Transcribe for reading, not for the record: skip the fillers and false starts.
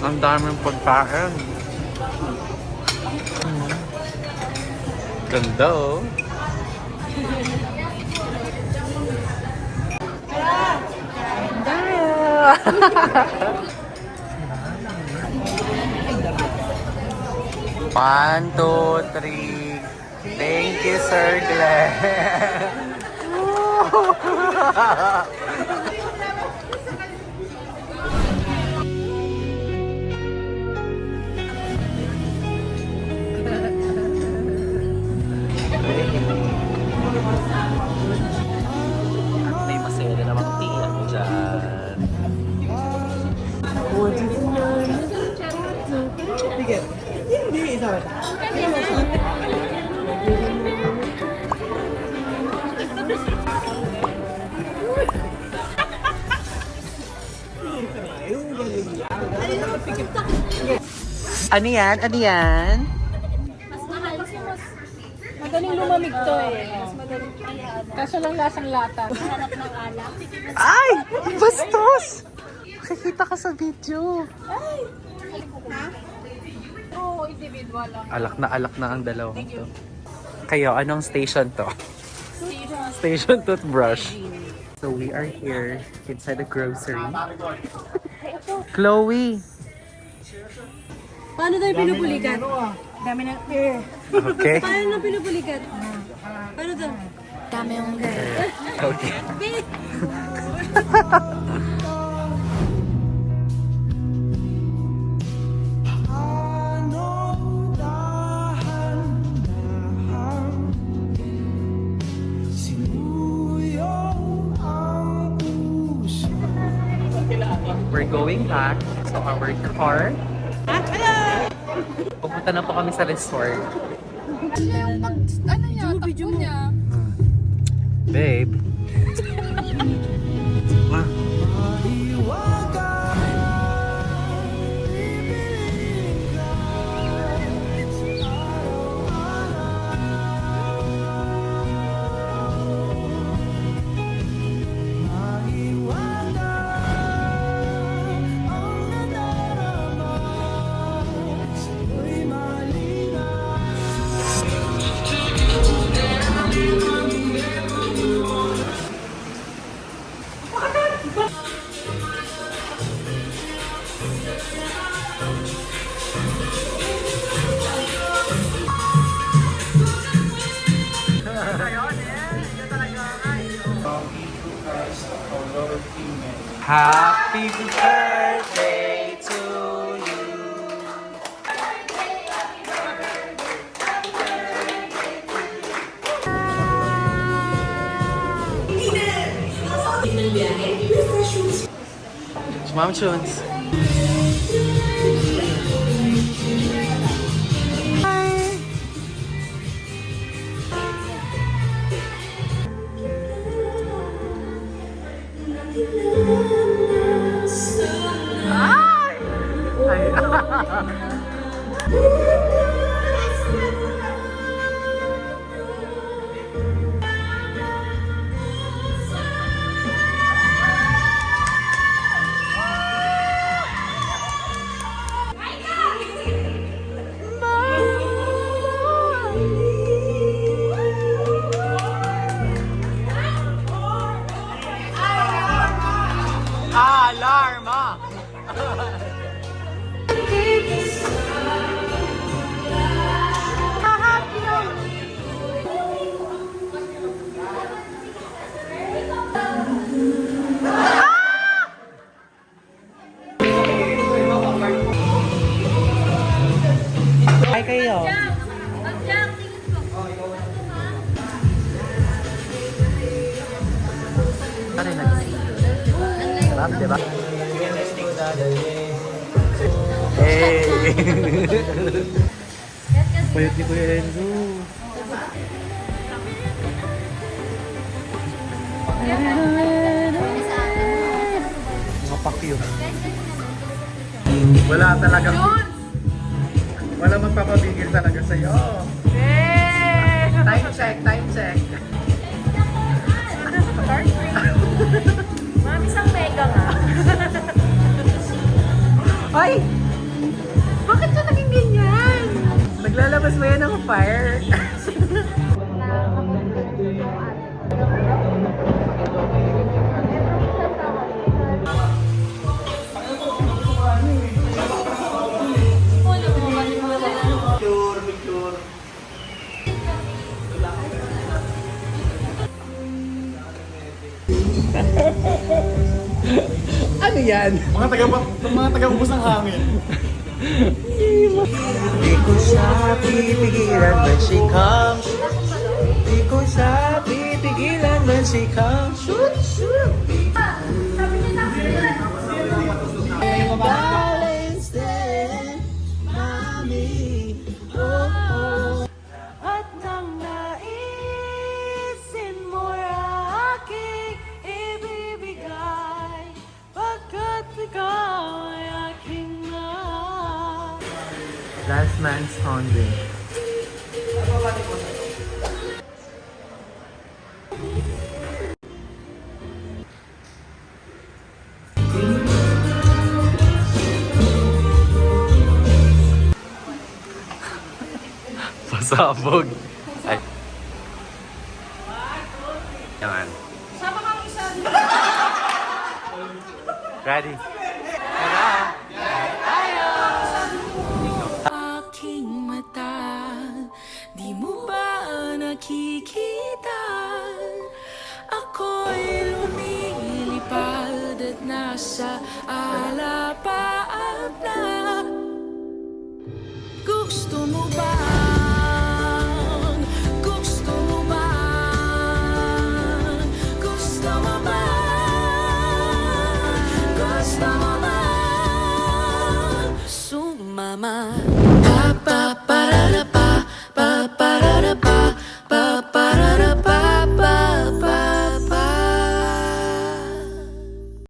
Ang daming pagkain. Ganda oh. One, two, three. Thank you, Sir Glenn. May masaya na namang tiyan dyan. Sige. Hindi, isa ba? Ano yan? Ano yan? Mas mahal kasi madaling lumamig to eh. Mas madaling kaso lang lasang lata. Hanap ng alak. Ay! Bastos! Makikita ka sa video. Ay! Ha? Oo, individual lang. Alak na ang dalawang to. Kayo, anong station to? Station. Station toothbrush. So we are here inside the grocery. Chloe! Paano tayo pinupulikat? Dami na. Okay. Paano na pinupulikat? Paano to? Dami yung Okay. We're going back to our car. Pupunta na po kami sa resort. Ano niya? Takbo niya. Babe. Ah. Happy birthday to you. Mom Tunes. Alarma! Ay kayo. Ano na? Sarap, diba? Hey! Payot ni Kuya Enzo. Mga pakyo. Wala talagang... Wala magpapabigil talaga sa'yo. Time check, time check. Mami, isang mega nga. Ay! Lalabas mo yan ng fire. Ano yan? Mga taga-ubos ng hangin. Di ko siya pipigilan when she comes. Di ko siya pipigilan when she comes. Shoot, shoot. Darling's dead, mommy. Oh, oh. At ang naisin mo'y aking ibibigay pagkat ikaw ay aking na. Last man standing. Pasabog. Ay. Yan. Sama kang isa. Ready? Aking mata, di mo ba nakikita? Ako'y lumilipad at nasa alaala.